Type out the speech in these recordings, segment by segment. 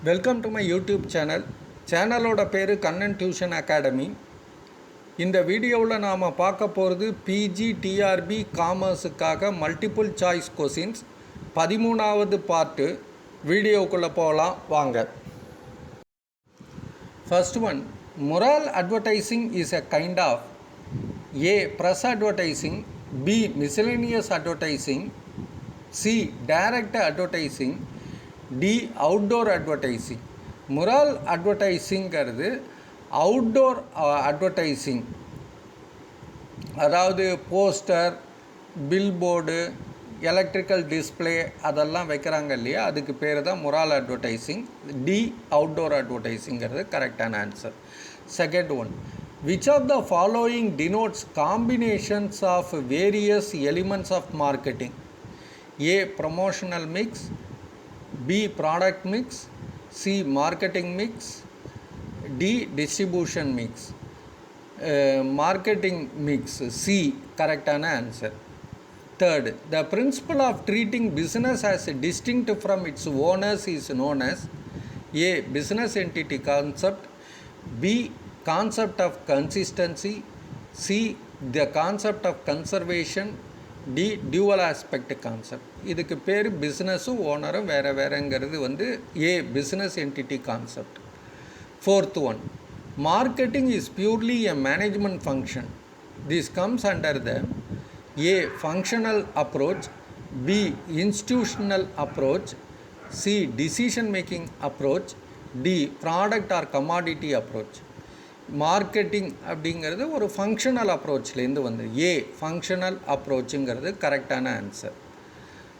Welcome to my YouTube channel. சேனலோட பேர் Kannan tuition academy. இந்த வீடியோவில் நாம் பார்க்க போகிறது பிஜி டிஆர்பி காமர்ஸுக்காக மல்டிபிள் சாய்ஸ் கொஸ்டின்ஸ் 13வது பார்ட்டு. வீடியோக்குள்ளே போகலாம் வாங்க. First one, moral advertising is a kind of A. press advertising, B. miscellaneous advertising, C. direct advertising, D outdoor advertising. Mural அட்வர்டைஸிங்கிறது அவுட்டோர் அட்வர்டைஸிங், அதாவது போஸ்டர், பில்போர்டு, எலக்ட்ரிக்கல் டிஸ்பிளே அதெல்லாம் வைக்கிறாங்க இல்லையா, அதுக்கு பேர் தான் முரால் அட்வர்டைஸிங். டி அவுட்டோர் அட்வர்டைஸிங்கிறது கரெக்டான answer. Second one, which of the following denotes combinations of various elements of marketing? A promotional mix, B. product mix, C. marketing mix, D. distribution mix. Marketing mix, C. correct answer. Third, the principle of treating business as distinct from its owners is known as A. business entity concept, B. concept of consistency, C. the concept of conservation, D dual aspect concept. இதுக்கு பேர் பிஸ்னஸும் ஓனரும் வேறு வேறுங்கிறது A business entity concept. Fourth one, marketing is purely a management function. This comes under the A functional approach, B institutional approach, C decision making approach, D product or commodity approach. Marketing அப்படிங்கிறது ஒரு functional அப்ரோச்லேருந்து A functional அப்ரோச்சுங்கிறது கரெக்டான answer.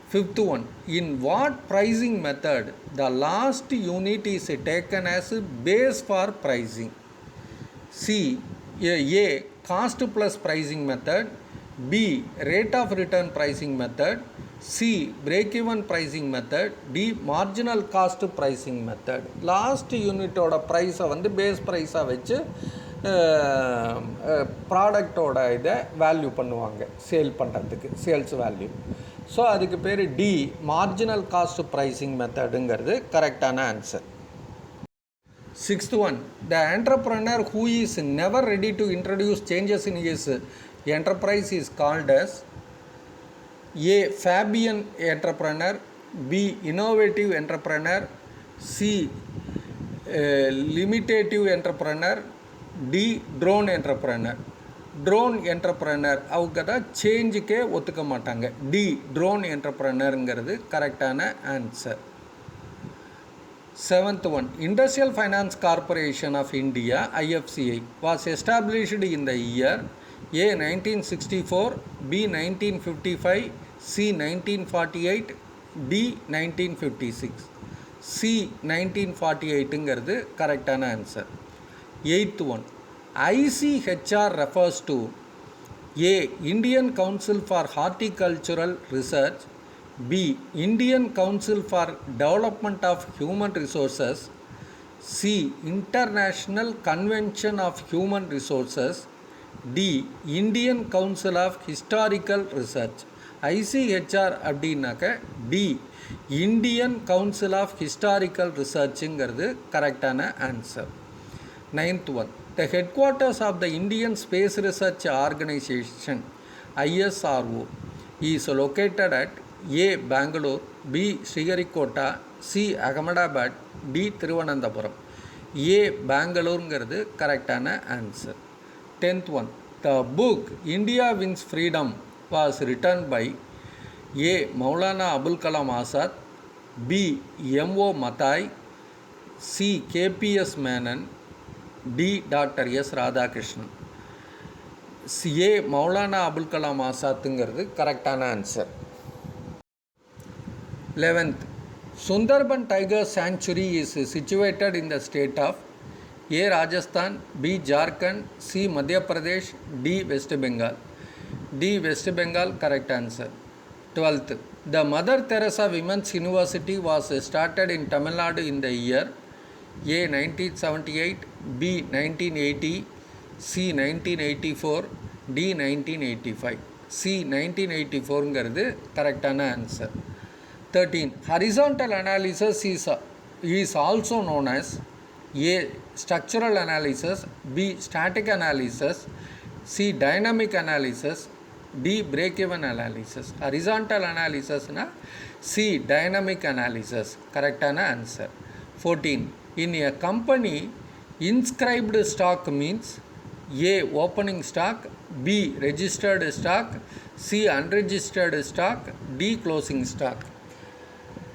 Fifth one, in what pricing method the last unit is taken as base for pricing? C A cost plus pricing method, B rate of return pricing method, C break even pricing method, D marginal cost pricing method. Last யூனிட்டோட ப்ரைஸை base ப்ரைஸாக வச்சு ப்ராடக்டோட இதை value பண்ணுவாங்க sale பண்ணுறதுக்கு, sales value. So அதுக்கு பேர் D marginal cost pricing மெத்தடுங்கிறது கரெக்டான answer. Sixth one, the entrepreneur who is never ready to introduce changes in his enterprise is called as A. Fabian entrepreneur, B. innovative entrepreneur, C. limitative entrepreneur, D. drone entrepreneur. Drone entrepreneur அவங்க தான் சேஞ்சுக்கே ஒத்துக்க மாட்டாங்க. D drone என்டர்ப்ரனருங்கிறது கரெக்டான answer. Seventh one, industrial finance corporation of India IFCI was established in the year A. 1964, B. 1955, C. 1948, D. 1956. C. 1948ங்கிறது கரெக்டான answer. Eighth one, ICHR refers to A. Indian Council for Horticultural Research, B. Indian Council for Development of Human Resources, C. International Convention of Human Resources, D Indian Council of Historical Research. ICHR அப்படின்னாக்க D Indian Council of Historical ரிசர்ச்சுங்கிறது கரெக்டான answer. Ninth one, the headquarters of the Indian Space Research Organisation ISRO is located at A Bangalore, B Sriharikota, C Ahmedabad, D Thiruvananthapuram. A பெங்களூருங்கிறது கரெக்டான answer. 10th one, the book India Wins Freedom was written by A. Maulana Abul Kalam Azad, B. M.O. Mathai, C. KPS Menon, D. Dr. S. Radhakrishnan. A. Maulana Abul Kalam Azadங்கிறது கரெக்டான answer. 11th, Sundarban Tiger Sanctuary is situated in the state of A. Rajasthan, B. Jharkhand, C. Madhya Pradesh, D. West Bengal. D. West Bengal correct answer. 12th, the Mother Teresa Women's University was started in Tamil Nadu in the year A. 1978, B. 1980, C. 1984, D. 1985. C. 1984ங்கிறது கரெக்டான answer. 13, horizontal analysis is is also known as A. Structural analysis, B. Static analysis, C. Dynamic analysis, D. Break-even analysis. Horizontal analysis na C. Dynamic analysis. Correct answer. 14. In a company, inscribed stock means A. Opening stock, B. Registered stock, C. Unregistered stock, D. Closing stock.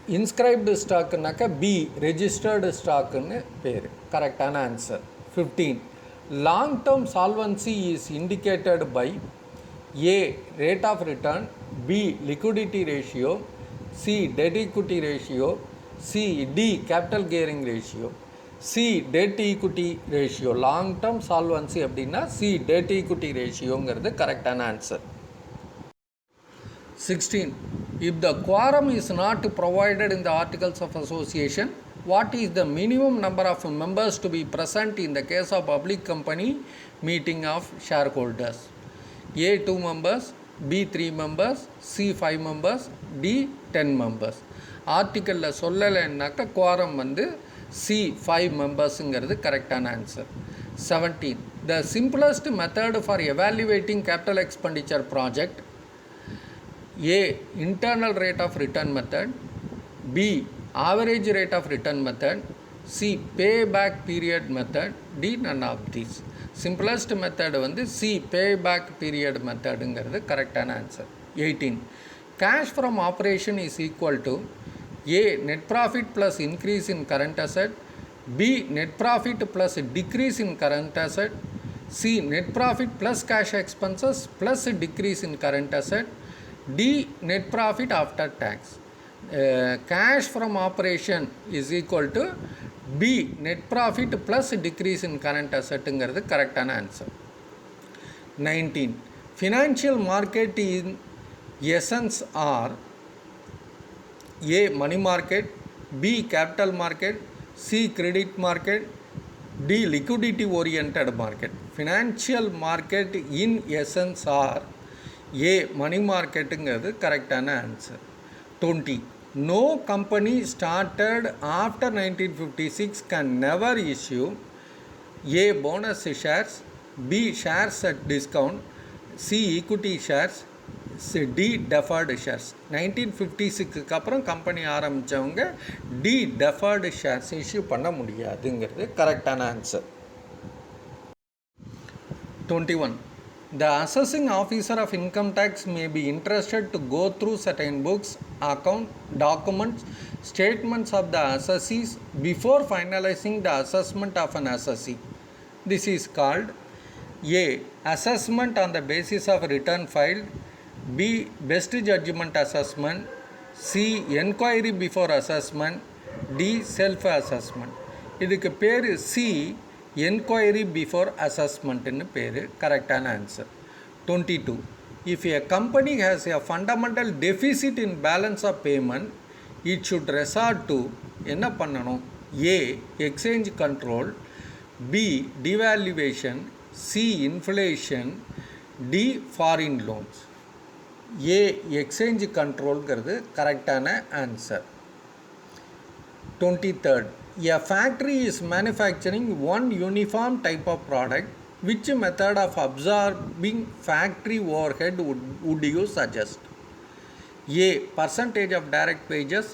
Inscribed stock naka B. Registered stock nu peru. Correct answer. 15. Long term solvency is indicated by A. Rate of return, B. Liquidity ratio, C. Debt equity ratio, C. D. Capital gearing ratio. C. Debt equity ratio. Long term solvency அப்படின்னா C. Debt equity ratioங்கிறது கரெக்டான answer. 16. If the quorum is not provided in the Articles of Association, what is the minimum number of members to be present in the case of public company meeting of shareholders? A. 2 members, B. 3 members, C. 5 members, D. 10 members. ஆர்டிக்கலில் சொல்லலைன்னாக்க quorum வந்து C. 5 மெம்பர்ஸுங்கிறது கரெக்டான answer. 17. The simplest method for evaluating capital expenditure project: A. Internal rate of return method, B. Average rate of return method, C. Payback period method, D. None of these. Simplest method வந்து C. Payback period methodங்கிறது கரெக்டான answer. 18. Cash from operation is equal to A. Net profit plus increase in current asset, B. Net profit plus decrease in current asset, C. Net profit plus cash expenses plus decrease in current asset, D. Net profit after tax. Cash from operation is equal to B. Net profit plus decrease in current assetங்கிறது கரெக்டான answer. 19. Financial market in essence are A. Money market, B. Capital market, C. Credit market, D. Liquidity oriented market. Financial market in essence are A. Money marketங்கிறது கரெக்டான answer. 20. No company started after 1956 can never issue A. bonus shares, B. shares at discount, C. equity shares, D. deferred shares. 1956க்கு அப்புறம் company ஆரம்பித்தவங்க D. deferred shares issue பண்ண முடியாதுங்கிறது கரெக்டான answer. 21. The assessing officer of income tax may be interested to go through certain books, account, documents, statements of the assessees before finalizing the assessment of an assessee. This is called A. Assessment on the basis of return filed, B. Best judgment assessment, C. Enquiry before assessment, D. Self assessment. இதுக்கு பேர் C. Enquiry before assessment ன்னு பேர் கரெக்டான answer. 22. If a company has a fundamental deficit in balance of payment, it should resort to என்ன பண்ணணும்? A. Exchange control, B. Devaluation, C. Inflation, D. Foreign loans. A. Exchange controlங்கிறது கரெக்டான answer. 23rd. A factory is manufacturing one uniform type of product. Which method of absorbing factory overhead would you suggest? A. Percentage of direct wages,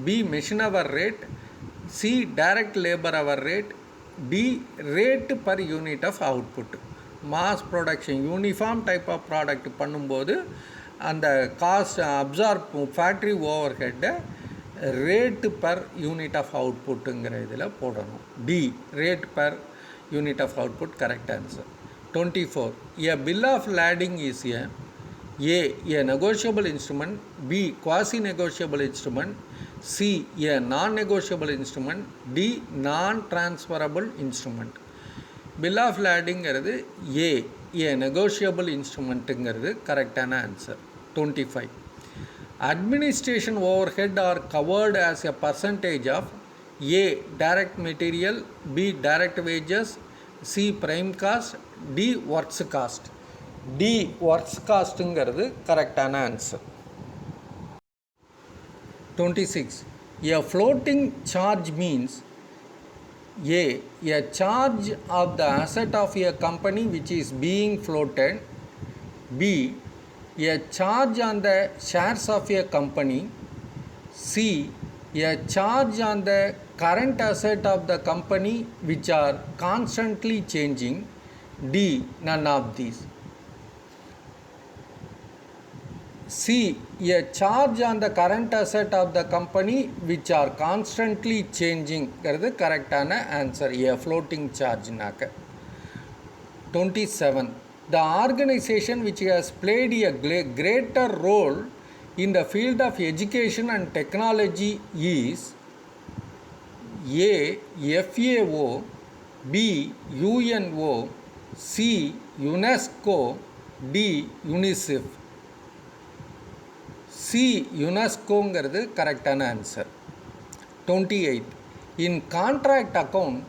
B. machine hour rate, C. direct labor hour rate, D. rate per unit of output. Mass production uniform type of product பண்ணும்போது அந்த cost absorb factory ஓவர்ஹெட்டை rate per unit of அவுட்புட்டுங்கிற இதில் போடணும். D. Rate per unit of output correct answer. 24. A bill of lading is A. Negotiable instrument, B. quasi-negotiable instrument, C. A non-negotiable instrument, D. non-transferable instrument. Bill of ladingங்கிறது A. negotiable instrumentங்கிறது கரெக்டான answer. 25. Administration overhead are covered as a percentage of A. direct material, B. direct wages, C. prime cost, D. works cost. D. works costங்கிறது கரெக்டான answer. 26. A floating charge means A charge of the asset of a company which is being floated. B a charge on the shares of a company. C a charge on the current asset of the company which are constantly changing. D none of these. C a charge on the current asset of the company which are constantly changing கிறது கரெக்டான answer. A floating charge நாக்க. 27. The organization which has played a greater role in the field of education and technology is A FAO, B UNO, C UNESCO, D UNICEF. C யுனெஸ்கோங்கிறது கரெக்டான answer. 28. In contract account,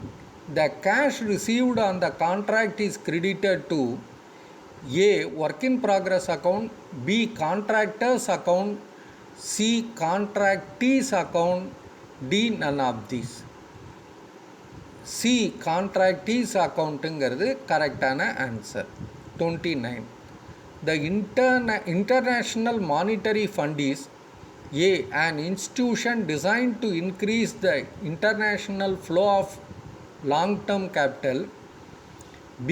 the cash received on the contract is credited to A work in progress account, B contractors account, C contractees account, D none of these. C contractees accountங்கிறது கரெக்டான answer. 29. The International Monetary Fund is A an institution designed to increase the international flow of long-term capital. B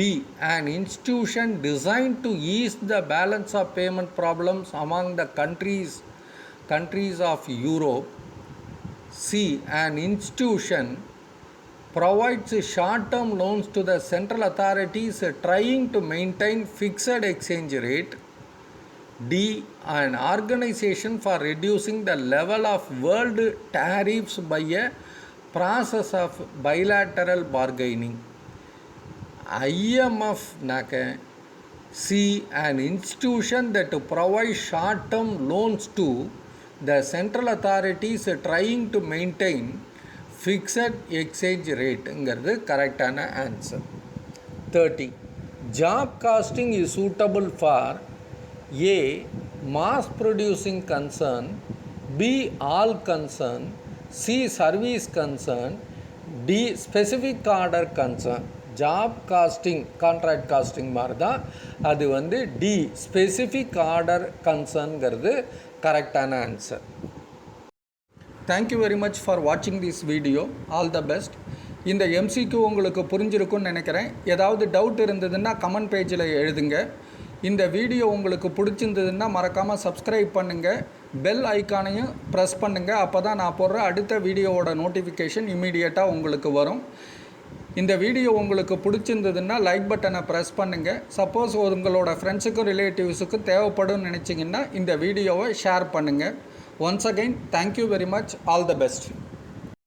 an institution designed to ease the balance of payment problems among the countries of Europe. C an institution provides short-term loans to the central authorities trying to maintain fixed exchange rate. D an organization for reducing the level of world tariffs by a process of bilateral bargaining. IMF நாக்க C an institution that provides short-term loans to the central authorities trying to maintain fixed exchange rateங்கிறது கரெக்டான answer. 30. Job costing is suitable for A mass producing concern, B all concern, C service concern, D specific order concern. Job costing contract costing மாதிரி தான், அது வந்து D specific order கன்சர்ன்கிறது கரெக்டான answer. Thank you very much for வாட்சிங் this video. All the best. இந்த MCQ உங்களுக்கு புரிஞ்சிருக்குன்னு நினைக்கிறேன். ஏதாவது டவுட் இருந்ததுன்னா கமெண்ட் பேஜில் எழுதுங்க. இந்த வீடியோ உங்களுக்கு பிடிச்சிருந்ததுன்னா மறக்காமல் சப்ஸ்கிரைப் பண்ணுங்கள், பெல் ஐக்கானையும் ப்ரெஸ் பண்ணுங்கள். அப்போ தான் நான் போடுற அடுத்த வீடியோவோட நோட்டிஃபிகேஷன் இம்மீடியட்டாக உங்களுக்கு வரும். இந்த வீடியோ உங்களுக்கு பிடிச்சிருந்ததுன்னா லைக் பட்டனை ப்ரெஸ் பண்ணுங்கள். சப்போஸ் உங்களோட ஃப்ரெண்ட்ஸுக்கும் ரிலேட்டிவ்ஸுக்கும் தேவைப்படும் நினச்சிங்கன்னா இந்த வீடியோவை ஷேர் பண்ணுங்கள். Once again thank you very much. All the best.